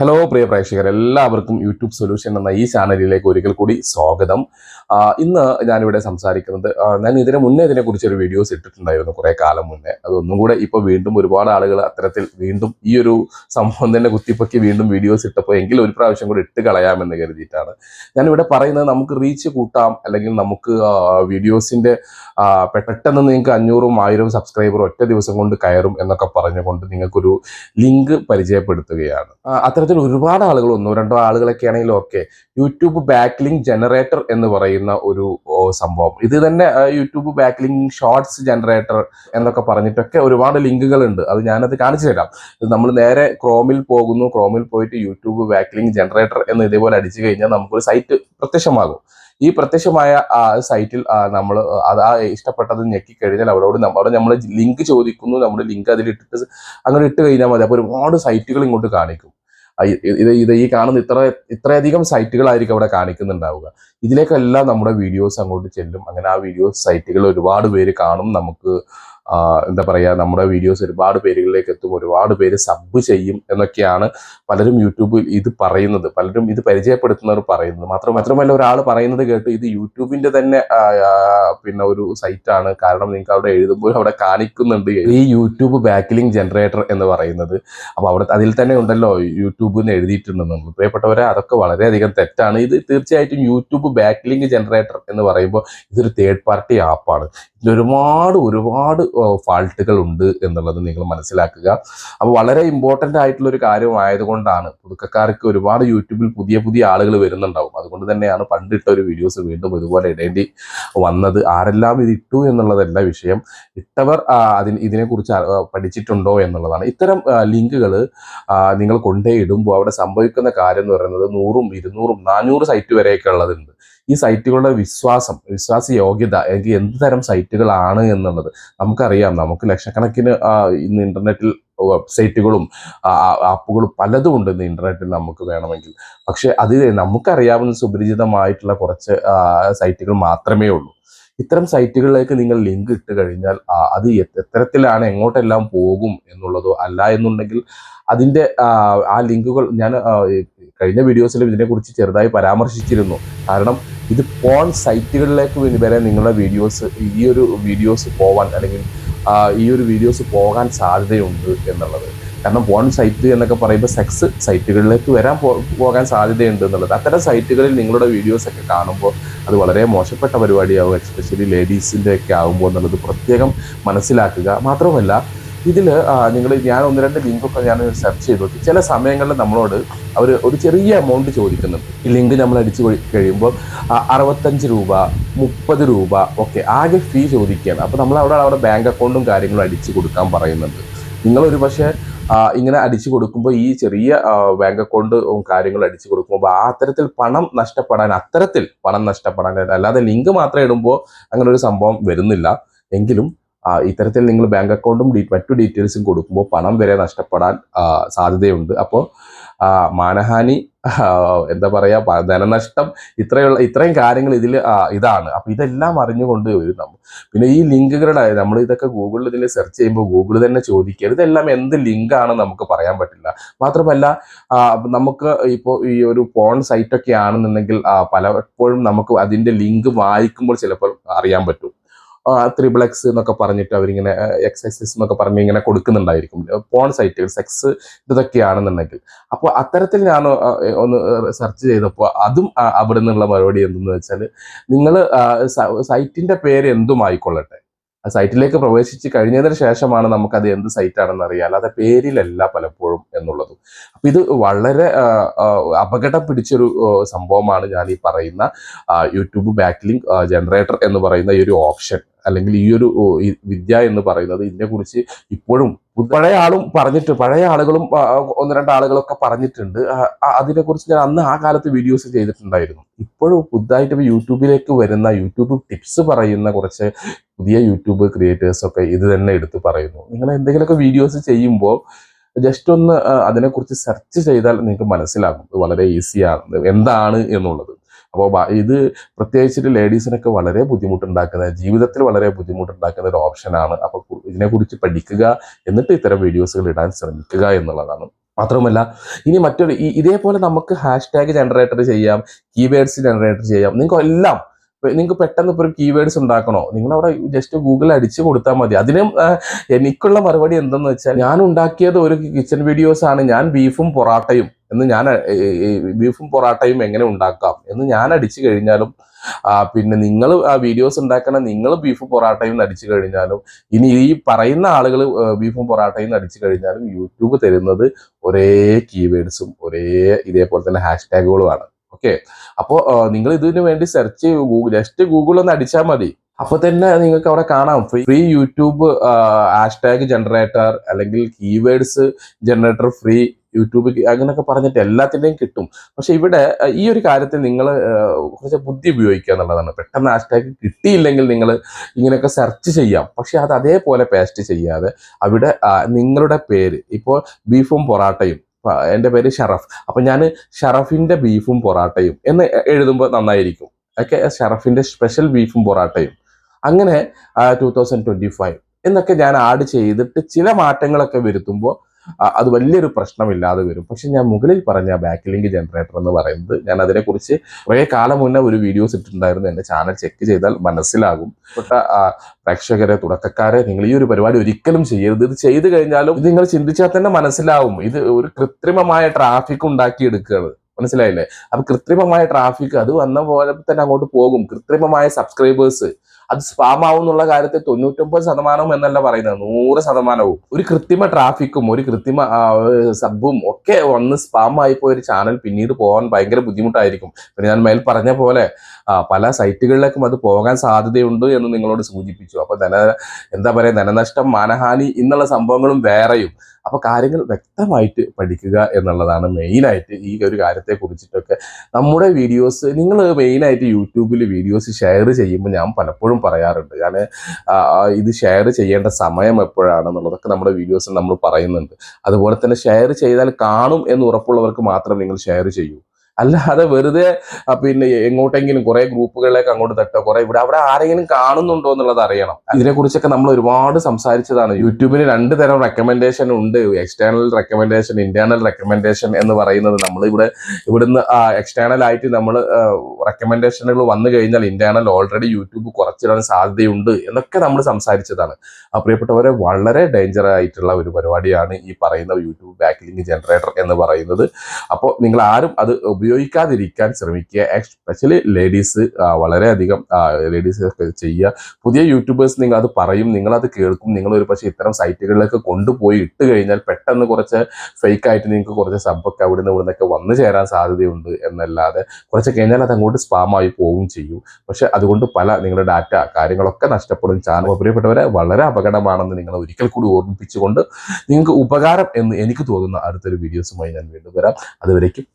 Hello പ്രിയ പ്രേക്ഷകർ, എല്ലാവർക്കും YouTube solution എന്ന ഈ ചാനലിലേക്ക് ഒരിക്കൽ കൂടി സ്വാഗതം. ഇന്ന് ഞാനിവിടെ സംസാരിക്കുന്നത്, ഞാൻ മുന്നേ ഇതിനെക്കുറിച്ച് ഒരു വീഡിയോസ് ഇട്ടിട്ടുണ്ടായിരുന്നു കുറേ കാലം മുന്നേ. അതൊന്നും കൂടെ ഇപ്പോൾ വീണ്ടും ഒരുപാട് ആളുകൾ അത്തരത്തിൽ വീണ്ടും ഈ ഒരു സംഭവം തന്നെ കുത്തിപ്പൊക്കി വീണ്ടും വീഡിയോസ് ഇട്ടപ്പോൾ എങ്കിലും ഒരു പ്രാവശ്യം കൂടി ഇട്ട് കളയാമെന്ന് കരുതിയിട്ടാണ് ഞാനിവിടെ പറയുന്നത്. നമുക്ക് റീച്ച് കൂട്ടാം, അല്ലെങ്കിൽ നമുക്ക് വീഡിയോസിൻ്റെ പെട്ടെന്ന് നിങ്ങൾക്ക് 500ഉം 1000ഉം സബ്സ്ക്രൈബർ ഒറ്റ ദിവസം കൊണ്ട് കയറും എന്നൊക്കെ പറഞ്ഞുകൊണ്ട് നിങ്ങൾക്കൊരു ലിങ്ക് പരിചയപ്പെടുത്തുകയാണ്. അത്തരത്തിൽ ഒരുപാട് ആളുകൾ, ഒന്നോ രണ്ടോ ആളുകളൊക്കെ ആണെങ്കിലും okay, YouTube back link generator എന്ന് പറയുന്ന ഒരു സംഭവം. ഇത് തന്നെ YouTube back link shorts generator എന്നൊക്കെ പറഞ്ഞിട്ടൊക്കെ ഒരുപാട് ലിങ്കുകൾ ഉണ്ട്. അത് ഞാനത് കാണിച്ചു തരാം. നമ്മൾ നേരെ ക്രോമിൽ പോകുന്നു, ക്രോമിൽ പോയിട്ട് യൂട്യൂബ് ബാക്ക് ലിങ്ക് ജനറേറ്റർ എന്ന് ഇതേപോലെ അടിച്ചു കഴിഞ്ഞാൽ നമുക്കൊരു സൈറ്റ് പ്രത്യക്ഷമാകും. ഈ പ്രത്യക്ഷമായ സൈറ്റിൽ നമ്മൾ അത് ഇഷ്ടപ്പെട്ടത് ഞെക്കിക്കഴിഞ്ഞാൽ അവിടെ നമ്മൾ ലിങ്ക് ചോദിക്കുന്നു. നമ്മുടെ ലിങ്ക് അതിലിട്ടിട്ട് അങ്ങനെ ഇട്ട് കഴിഞ്ഞാൽ മതി. അപ്പോൾ ഒരുപാട് സൈറ്റുകൾ ഇങ്ങോട്ട് കാണിക്കും. ഈ കാണുന്ന ഇത്രയധികം സൈറ്റുകളായിരിക്കും അവിടെ കാണിക്കുന്നുണ്ടാവുക. ഇതിലേക്കെല്ലാം നമ്മുടെ വീഡിയോസ് അങ്ങോട്ട് ചെല്ലും. അങ്ങനെ ആ വീഡിയോസ് സൈറ്റുകൾ ഒരുപാട് പേര് കാണും. നമുക്ക് എന്താ പറയുക, നമ്മുടെ വീഡിയോസ് ഒരുപാട് പേരുകളിലേക്ക് എത്തും, ഒരുപാട് പേര് സബ് ചെയ്യും എന്നൊക്കെയാണ് പലരും യൂട്യൂബിൽ ഇത് പറയുന്നത്, പലരും ഇത് പരിചയപ്പെടുത്തുന്നവർ പറയുന്നത്. മാത്രമല്ല ഒരാൾ പറയുന്നത് കേട്ട് ഇത് യൂട്യൂബിന്റെ തന്നെ പിന്നെ ഒരു സൈറ്റാണ്, കാരണം നിങ്ങൾക്ക് അവിടെ എഴുതുമ്പോൾ അവിടെ കാണിക്കുന്നുണ്ട് ഈ യൂട്യൂബ് ബാക്ക് ലിങ്ക് ജനറേറ്റർ എന്ന് പറയുന്നത്. അപ്പോൾ അവിടെ അതിൽ തന്നെ ഉണ്ടല്ലോ യൂട്യൂബ് എന്ന് എഴുതിയിട്ടുണ്ടെന്ന്. പ്രിയപ്പെട്ടവരെ, അതൊക്കെ വളരെയധികം തെറ്റാണ്. ഇത് തീർച്ചയായിട്ടും യൂട്യൂബ് ബാക്ക് ലിങ്ക് ജനറേറ്റർ എന്ന് പറയുമ്പോൾ ഇതൊരു തേർഡ് പാർട്ടി ആപ്പാണ്. ഇതിൽ ഒരുപാട് ഫാൾട്ടുകൾ ഉണ്ട് എന്നുള്ളത് നിങ്ങൾ മനസ്സിലാക്കുക. അപ്പോൾ വളരെ ഇമ്പോർട്ടൻ്റ് ആയിട്ടുള്ള ഒരു കാര്യമായതുകൊണ്ടാണ് പുതുക്കക്കാർക്ക് ഒരുപാട് യൂട്യൂബിൽ പുതിയ ആളുകൾ വരുന്നുണ്ടാവും. അതുകൊണ്ട് തന്നെയാണ് പണ്ടിട്ട ഒരു വീഡിയോസ് വീണ്ടും ഇതുപോലെ ഇടേണ്ടി വന്നത്. ആരെല്ലാം ഇത് ഇട്ടു എന്നുള്ളതല്ല വിഷയം, ഇട്ടവർ ഇതിനെക്കുറിച്ച് പഠിച്ചിട്ടുണ്ടോ എന്നുള്ളതാണ്. ഇത്തരം ലിങ്കുകൾ നിങ്ങൾ കൊണ്ടേ ഇടുമ്പോൾ അവിടെ സംഭവിക്കുന്ന കാര്യം എന്ന് പറയുന്നത് 100ഉം 200ഉം 400 സൈറ്റ് വരെയൊക്കെ ഉള്ളതുണ്ട്. ഈ സൈറ്റുകളുടെ വിശ്വാസ യോഗ്യത, അല്ലെങ്കിൽ എന്ത് തരം സൈറ്റുകളാണ് എന്നുള്ളത് നമുക്കറിയാം. നമുക്ക് ലക്ഷക്കണക്കിന് ഇന്ന് ഇന്റർനെറ്റിൽ വെബ്സൈറ്റുകളും ആപ്പുകളും പലതും ഉണ്ട് ഇന്ന് ഇന്റർനെറ്റിൽ നമുക്ക് വേണമെങ്കിൽ. പക്ഷെ അത് നമുക്കറിയാവുന്ന സുപരിചിതമായിട്ടുള്ള കുറച്ച് സൈറ്റുകൾ മാത്രമേ ഉള്ളൂ. ഇത്തരം സൈറ്റുകളിലേക്ക് നിങ്ങൾ ലിങ്ക് ഇട്ട് കഴിഞ്ഞാൽ അത് എത്തരത്തിലാണ്, എങ്ങോട്ടെല്ലാം പോകും എന്നുള്ളതോ അല്ല എന്നുണ്ടെങ്കിൽ അതിൻ്റെ ആ ലിങ്കുകൾ ഞാൻ കഴിഞ്ഞ വീഡിയോസിലും ഇതിനെക്കുറിച്ച് ചെറുതായി പരാമർശിച്ചിരുന്നു. കാരണം ഇത് പോൺ സൈറ്റുകളിലേക്ക് വരെ നിങ്ങളുടെ ഈ ഒരു വീഡിയോസ് പോവാൻ, അല്ലെങ്കിൽ ഈ ഒരു വീഡിയോസ് പോകാൻ സാധ്യതയുണ്ട് എന്നുള്ളത്. കാരണം പോൺ സൈറ്റ് എന്നൊക്കെ പറയുമ്പോൾ സെക്സ് സൈറ്റുകളിലേക്ക് പോകാൻ സാധ്യതയുണ്ട് എന്നുള്ളത്. അത്തരം സൈറ്റുകളിൽ നിങ്ങളുടെ വീഡിയോസൊക്കെ കാണുമ്പോൾ അത് വളരെ മോശപ്പെട്ട പരിപാടിയാവും, എസ്പെഷ്യലി ലേഡീസിൻ്റെ ഒക്കെ ആകുമ്പോൾ എന്നുള്ളത് പ്രത്യേകം മനസ്സിലാക്കുക. മാത്രമല്ല ഇതിൽ ഞാൻ 1-2 ലിങ്കൊക്കെ ഞാൻ സെർച്ച് ചെയ്ത് നോക്കി. ചില സമയങ്ങളിൽ നമ്മളോട് അവർ ഒരു ചെറിയ എമൗണ്ട് ചോദിക്കുന്നുണ്ട്. ഈ ലിങ്ക് നമ്മൾ അടിച്ചു കഴിയുമ്പോൾ 65 രൂപ, 30 രൂപ ഒക്കെ ആകെ ഫീ ചോദിക്കുകയാണ്. അപ്പോൾ നമ്മൾ അവിടെ ബാങ്ക് അക്കൗണ്ടും കാര്യങ്ങളും അടിച്ചു കൊടുക്കാൻ പറയുന്നുണ്ട്. നിങ്ങളൊരു പക്ഷേ ഇങ്ങനെ അടിച്ചു കൊടുക്കുമ്പോൾ ഈ ചെറിയ ബാങ്ക് അക്കൗണ്ട് കാര്യങ്ങൾ അടിച്ചു കൊടുക്കുമ്പോൾ അത്തരത്തിൽ പണം നഷ്ടപ്പെടാൻ, അല്ലാതെ ലിങ്ക് മാത്രം ഇടുമ്പോൾ അങ്ങനെ ഒരു സംഭവം വരുന്നില്ല. എങ്കിലും ഇത്തരത്തിൽ നിങ്ങൾ ബാങ്ക് അക്കൗണ്ടും മറ്റു ഡീറ്റെയിൽസും കൊടുക്കുമ്പോൾ പണം വരെ നഷ്ടപ്പെടാൻ സാധ്യതയുണ്ട്. അപ്പോൾ മാനഹാനി, എന്താ പറയുക, ധനനഷ്ടം, ഇത്രയും കാര്യങ്ങൾ ഇതിൽ ഇതാണ്. അപ്പോൾ ഇതെല്ലാം അറിഞ്ഞുകൊണ്ട് വരും. പിന്നെ ഈ ലിങ്കുകളുടെ നമ്മൾ ഇതൊക്കെ ഗൂഗിളിൽ ഇതിൽ സെർച്ച് ചെയ്യുമ്പോൾ ഗൂഗിൾ തന്നെ ചോദിക്കുക ഇതെല്ലാം എന്ത് ലിങ്കാണെന്ന് നമുക്ക് പറയാൻ പറ്റില്ല. മാത്രമല്ല നമുക്ക് ഇപ്പോൾ ഈ ഒരു പോൺ സൈറ്റൊക്കെ ആണെന്നുണ്ടെങ്കിൽ പലപ്പോഴും നമുക്ക് അതിൻ്റെ ലിങ്ക് വായിക്കുമ്പോൾ ചിലപ്പോൾ അറിയാൻ പറ്റും. XXX എന്നൊക്കെ പറഞ്ഞിട്ട് അവരിങ്ങനെ XXX എന്നൊക്കെ പറഞ്ഞ് ഇങ്ങനെ കൊടുക്കുന്നുണ്ടായിരിക്കും പോൺ സൈറ്റുകൾ, സെക്സ് ഇതൊക്കെയാണെന്നുണ്ടെങ്കിൽ. അപ്പോൾ അത്തരത്തിൽ ഞാൻ ഒന്ന് സെർച്ച് ചെയ്തപ്പോൾ അതും അവിടെ നിന്നുള്ള മറുപടി എന്തെന്ന് വെച്ചാൽ, നിങ്ങൾ സൈറ്റിൻ്റെ പേര് എന്തും ആയിക്കൊള്ളട്ടെ, ആ സൈറ്റിലേക്ക് പ്രവേശിച്ച് കഴിഞ്ഞതിന് ശേഷമാണ് നമുക്കത് എന്ത് സൈറ്റാണെന്ന് അറിയാം, അല്ലാതെ പേരിലല്ല പലപ്പോഴും എന്നുള്ളതും. അപ്പം ഇത് വളരെ അപകടം പിടിച്ചൊരു സംഭവമാണ് ഞാൻ ഈ പറയുന്ന യൂട്യൂബ് ബാക്ക് ലിങ്ക് ജനറേറ്റർ എന്ന് പറയുന്ന ഈ ഒരു ഓപ്ഷൻ, അല്ലെങ്കിൽ ഈ ഒരു വിദ്യ എന്ന് പറയുന്നത്. ഇതിനെക്കുറിച്ച് ഇപ്പോഴും പഴയ ആളുകളും 1-2 ആളുകളൊക്കെ പറഞ്ഞിട്ടുണ്ട്. അതിനെക്കുറിച്ച് ഞാൻ അന്ന് ആ കാലത്ത് വീഡിയോസ് ചെയ്തിട്ടുണ്ടായിരുന്നു. ഇപ്പോഴും പുതുതായിട്ട് യൂട്യൂബിലേക്ക് വരുന്ന, യൂട്യൂബ് ടിപ്സ് പറയുന്ന കുറച്ച് പുതിയ യൂട്യൂബ് ക്രിയേറ്റേഴ്സൊക്കെ ഇത് തന്നെ എടുത്ത് പറയുന്നു. നിങ്ങൾ എന്തെങ്കിലുമൊക്കെ വീഡിയോസ് ചെയ്യുമ്പോൾ ജസ്റ്റ് ഒന്ന് അതിനെക്കുറിച്ച് സെർച്ച് ചെയ്താൽ നിങ്ങൾക്ക് മനസ്സിലാകും ഇത് വളരെ ഈസിയാണ് എന്താണ് എന്നുള്ളത്. അപ്പോൾ ഇത് പ്രത്യേകിച്ചിട്ട് ലേഡീസിനൊക്കെ വളരെ ബുദ്ധിമുട്ടുണ്ടാക്കുന്ന, ജീവിതത്തിൽ വളരെ ബുദ്ധിമുട്ടുണ്ടാക്കുന്ന ഒരു ഓപ്ഷനാണ്. അപ്പോൾ ഇതിനെക്കുറിച്ച് പഠിക്കുക, എന്നിട്ട് ഇത്തരം വീഡിയോസുകൾ ഇടാൻ ശ്രമിക്കുക എന്നുള്ളതാണ്. മാത്രവുമല്ല ഇനി മറ്റൊരു ഇതേപോലെ നമുക്ക് ഹാഷ്ടാഗ് ജനറേറ്റർ ചെയ്യാം, കീവേഡ്സ് ജനറേറ്റർ ചെയ്യാം. നിങ്ങൾക്ക് പെട്ടെന്ന് ഇപ്പോൾ ഒരു കീവേഡ്സ് ഉണ്ടാക്കണോ, നിങ്ങളവിടെ ജസ്റ്റ് ഗൂഗിൾ അടിച്ചു കൊടുത്താൽ മതി. അതിനും എനിക്കുള്ള മറുപടി എന്തെന്ന് വെച്ചാൽ, ഞാൻ ഉണ്ടാക്കിയത് ഒരു കിച്ചൺ വീഡിയോസ് ആണ്. ഞാൻ ബീഫും പൊറാട്ടയും എങ്ങനെ ഉണ്ടാക്കാം എന്ന് ഞാൻ അടിച്ചു കഴിഞ്ഞാലും, പിന്നെ നിങ്ങൾ ആ വീഡിയോസ് ഉണ്ടാക്കണ നിങ്ങൾ ബീഫും പൊറാട്ടയും അടിച്ചു കഴിഞ്ഞാലും, ഇനി ഈ പറയുന്ന ആളുകൾ ബീഫും പൊറാട്ടയും അടിച്ചു കഴിഞ്ഞാലും യൂട്യൂബ് തരുന്നത് ഒരേ കീവേഡ്സും ഇതേപോലെ തന്നെ ഹാഷ്ടാഗുകളുമാണ്. ഓക്കെ, അപ്പോൾ നിങ്ങൾ ഇതിനു വേണ്ടി സെർച്ച് ജസ്റ്റ് ഗൂഗിൾ ഒന്ന് അടിച്ചാൽ മതി. അപ്പൊ തന്നെ നിങ്ങൾക്ക് അവിടെ കാണാം ഫ്രീ യൂട്യൂബ് ഹാഷ്ടാഗ് ജനറേറ്റർ, അല്ലെങ്കിൽ കീവേഡ്സ് ജനറേറ്റർ ഫ്രീ യൂട്യൂബ്, അങ്ങനെയൊക്കെ പറഞ്ഞിട്ട് എല്ലാത്തിൻ്റെയും കിട്ടും. പക്ഷെ ഇവിടെ ഈ ഒരു കാര്യത്തിൽ നിങ്ങൾ കുറച്ച് ബുദ്ധി ഉപയോഗിക്കുക എന്നുള്ളതാണ്. പെട്ടെന്ന് ഹാഷ്ടാഗ് കിട്ടിയില്ലെങ്കിൽ നിങ്ങൾ ഇങ്ങനെയൊക്കെ സെർച്ച് ചെയ്യാം, പക്ഷെ അത് അതേപോലെ പേസ്റ്റ് ചെയ്യാതെ അവിടെ നിങ്ങളുടെ പേര്, ഇപ്പോൾ ബീഫും പൊറാട്ടയും, എൻ്റെ പേര് ഷറഫ്, അപ്പൊ ഞാൻ ഷറഫിന്റെ ബീഫും പൊറാട്ടയും എന്ന് എഴുതുമ്പോൾ നന്നായിരിക്കും. ഓക്കെ, ഷറഫിന്റെ സ്പെഷ്യൽ ബീഫും പൊറാട്ടയും, അങ്ങനെ 2025 എന്നൊക്കെ ഞാൻ ആഡ് ചെയ്തിട്ട് ചില മാറ്റങ്ങളൊക്കെ വരുത്തുമ്പോൾ അത് വലിയൊരു പ്രശ്നമില്ലാതെ വരും. പക്ഷെ ഞാൻ മുകളിൽ പറഞ്ഞ ബാക്ക് ലിങ്ക് ജനറേറ്റർ എന്ന് പറയുന്നത്, ഞാൻ അതിനെക്കുറിച്ച് കുറേ കാലം മുന്നേ ഒരു വീഡിയോസ് ഇട്ടിട്ടുണ്ടായിരുന്നു. എൻ്റെ ചാനൽ ചെക്ക് ചെയ്താൽ മനസ്സിലാകും. പ്രേക്ഷകരെ, തുടക്കക്കാരെ, നിങ്ങൾ ഈ ഒരു പരിപാടി ഒരിക്കലും ചെയ്യരുത്. ഇത് ചെയ്തു കഴിഞ്ഞാലും ഇത് നിങ്ങൾ ചിന്തിച്ചാൽ തന്നെ മനസ്സിലാവും, ഇത് ഒരു കൃത്രിമമായ ട്രാഫിക് ഉണ്ടാക്കിയെടുക്കുകയാണ്. മനസ്സിലായില്ലേ? അപ്പൊ കൃത്രിമമായ ട്രാഫിക് അത് വന്ന പോലെ തന്നെ അങ്ങോട്ട് പോകും. കൃത്രിമമായ സബ്സ്ക്രൈബേഴ്സ് അത് സ്പാം ആവും എന്നുള്ള കാര്യത്തിൽ 99% എന്നല്ല പറയുന്നത്, 100%. ഒരു കൃത്രിമ ട്രാഫിക്കും ഒരു കൃത്രിമ സബും ഒക്കെ വന്ന് സ്പാം ആയിപ്പോയ ഒരു ചാനൽ പിന്നീട് പോകാൻ ഭയങ്കര ബുദ്ധിമുട്ടായിരിക്കും. പിന്നെ ഞാൻ മേൽ പറഞ്ഞ പോലെ പല സൈറ്റുകളിലേക്കും അത് പോകാൻ സാധ്യതയുണ്ട് എന്ന് നിങ്ങളോട് സൂചിപ്പിച്ചു. അപ്പൊ ധനനഷ്ടം, മാനഹാനി എന്നുള്ള സംഭവങ്ങളും വേറെയും. അപ്പൊ കാര്യങ്ങൾ വ്യക്തമായിട്ട് പഠിക്കുക എന്നുള്ളതാണ് മെയിനായിട്ട് ഈ ഒരു കാര്യത്തെ കുറിച്ചിട്ടൊക്കെ. നമ്മുടെ വീഡിയോസ് നിങ്ങൾ മെയിനായിട്ട് യൂട്യൂബിൽ വീഡിയോസ് ഷെയർ ചെയ്യുമ്പോൾ ഞാൻ പലപ്പോഴും പറയാറുണ്ട്, ഞാൻ ഇത് ഷെയർ ചെയ്യേണ്ട സമയം എപ്പോഴാണെന്നുള്ളതൊക്കെ നമ്മുടെ വീഡിയോസിൽ നമ്മൾ പറയുന്നുണ്ട്. അതുപോലെ തന്നെ ഷെയർ ചെയ്താൽ കാണും എന്ന് ഉറപ്പുള്ളവർക്ക് മാത്രം നിങ്ങൾ ഷെയർ ചെയ്യൂ. അല്ലാതെ വെറുതെ പിന്നെ എങ്ങോട്ടെങ്കിലും കുറെ ഗ്രൂപ്പുകളിലേക്ക് അങ്ങോട്ട് തട്ടോ, അവിടെ ആരെങ്കിലും കാണുന്നുണ്ടോ എന്നുള്ളത് അറിയണം. ഇതിനെക്കുറിച്ചൊക്കെ നമ്മൾ ഒരുപാട് സംസാരിച്ചതാണ്. യൂട്യൂബിന് 2 തരം റെക്കമെൻഡേഷൻ ഉണ്ട്, എക്സ്റ്റേണൽ റെക്കമെൻഡേഷൻ, ഇന്റേണൽ റെക്കമെൻഡേഷൻ എന്ന് പറയുന്നത്. നമ്മൾ ഇവിടുന്ന് എക്സ്റ്റേണൽ ആയിട്ട് നമ്മൾ റെക്കമെൻഡേഷനുകൾ വന്നു കഴിഞ്ഞാൽ ഇന്റേണൽ ഓൾറെഡി യൂട്യൂബ് കുറച്ചിടാൻ സാധ്യതയുണ്ട് എന്നൊക്കെ നമ്മൾ സംസാരിച്ചതാണ്. പ്രിയപ്പെട്ടവരെ, വളരെ ഡേഞ്ചർ ആയിട്ടുള്ള ഒരു പരിപാടിയാണ് ഈ പറയുന്ന യൂട്യൂബ് ബാക്ക് ലിങ്ക് ജനറേറ്റർ എന്ന് പറയുന്നത്. അപ്പോൾ നിങ്ങൾ ആരും അത് ഉപയോഗിക്കാതിരിക്കാൻ ശ്രമിക്കുക. എസ്പെഷ്യലി ലേഡീസ്, വളരെയധികം ലേഡീസ് ചെയ്യുക. പുതിയ യൂട്യൂബേഴ്സ് നിങ്ങൾ അത് പറയും, നിങ്ങളത് കേൾക്കും. നിങ്ങൾ ഒരു പക്ഷേ ഇത്തരം സൈറ്റുകളിലേക്ക് കൊണ്ടുപോയി ഇട്ട് കഴിഞ്ഞാൽ പെട്ടെന്ന് കുറച്ച് ഫേക്ക് ആയിട്ട് നിങ്ങൾക്ക് കുറച്ച് സബ്ബൊക്കെ ഇവിടുന്നൊക്കെ വന്നു ചേരാൻ സാധ്യതയുണ്ട് എന്നല്ലാതെ കുറച്ച് കഴിഞ്ഞാൽ അത് അങ്ങോട്ട് സ്പാമായി പോവുകയും ചെയ്യും. പക്ഷെ അതുകൊണ്ട് നിങ്ങളുടെ ഡാറ്റ കാര്യങ്ങളൊക്കെ നഷ്ടപ്പെടും. ചാനൽ പ്രിയപ്പെട്ടവരെ വളരെ അപകടമാണെന്ന് നിങ്ങൾ ഒരിക്കൽ കൂടി ഓർമ്മിപ്പിച്ചുകൊണ്ട് നിങ്ങൾക്ക് ഉപകാരം എന്ന് എനിക്ക് തോന്നുന്ന അടുത്തൊരു വീഡിയോസുമായി ഞാൻ വീണ്ടും വരാം. അതുവരേക്കും